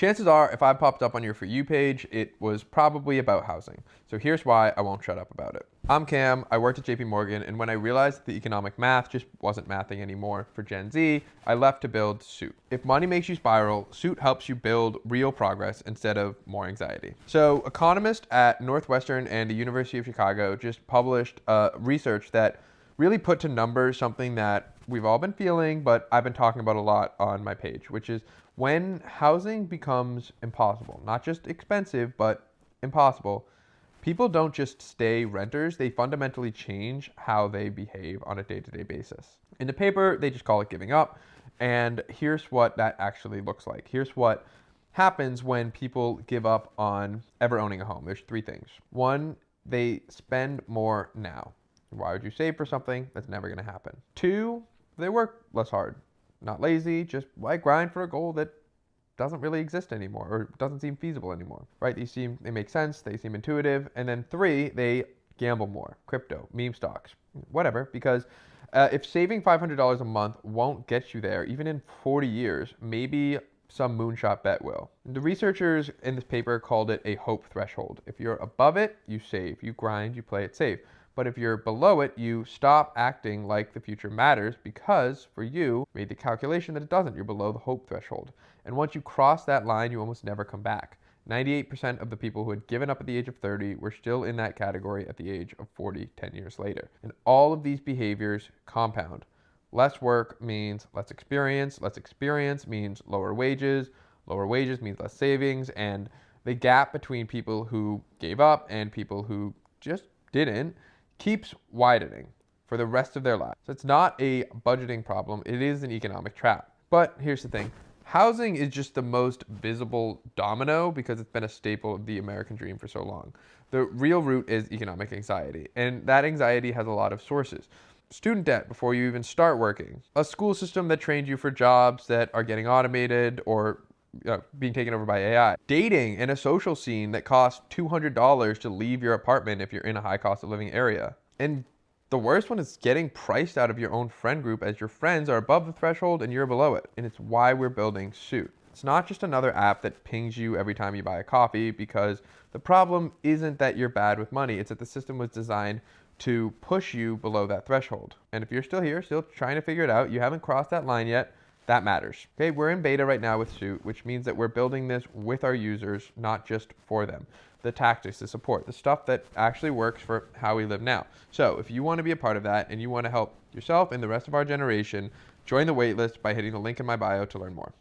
Chances are, if I popped up on your For You page, it was probably about housing. So here's why I won't shut up about it. I'm Cam, I worked at JP Morgan, and when I realized that the economic math just wasn't mathing anymore for Gen Z, I left to build Suit. If money makes you spiral, Suit helps you build real progress instead of more anxiety. So economists at Northwestern and the University of Chicago just published research that really put to numbers something that we've all been feeling, but I've been talking about a lot on my page, which is when housing becomes impossible, not just expensive, but impossible, people don't just stay renters, they fundamentally change how they behave on a day-to-day basis. In the paper, they just call it giving up, and here's what that actually looks like. Here's what happens when people give up on ever owning a home. There's three things. One, they spend more now. Why would you save for something that's never going to happen? Two, they work less hard. Not lazy, just why grind for a goal that doesn't really exist anymore or doesn't seem feasible anymore, right? They make sense, they seem intuitive. And then three, they gamble more. Crypto, meme stocks, whatever. Because if saving $500 a month won't get you there, even in 40 years, maybe some moonshot bet will. The researchers in this paper called it a hope threshold. If you're above it, you save, you grind, you play it safe. But if you're below it, you stop acting like the future matters because for you, made the calculation that it doesn't. You're below the hope threshold. And once you cross that line, you almost never come back. 98% of the people who had given up at the age of 30 were still in that category at the age of 40, 10 years later. And all of these behaviors compound. Less work means less experience. Less experience means lower wages. Lower wages means less savings. And the gap between people who gave up and people who just didn't keeps widening for the rest of their lives. So it's not a budgeting problem, it is an economic trap. But here's the thing, housing is just the most visible domino because it's been a staple of the American dream for so long. The real root is economic anxiety, and that anxiety has a lot of sources. Student debt before you even start working, a school system that trained you for jobs that are getting automated or being taken over by AI. Dating in a social scene that costs $200 to leave your apartment if you're in a high cost of living area. And the worst one is getting priced out of your own friend group as your friends are above the threshold and you're below it. And it's why we're building Suit. It's not just another app that pings you every time you buy a coffee, because the problem isn't that you're bad with money. It's that the system was designed to push you below that threshold. And if you're still here, still trying to figure it out, you haven't crossed that line yet, that matters. Okay, we're in beta right now with Suit, which means that we're building this with our users, not just for them. The tactics, the support, the stuff that actually works for how we live now. So if you want to be a part of that and you want to help yourself and the rest of our generation, join the waitlist by hitting the link in my bio to learn more.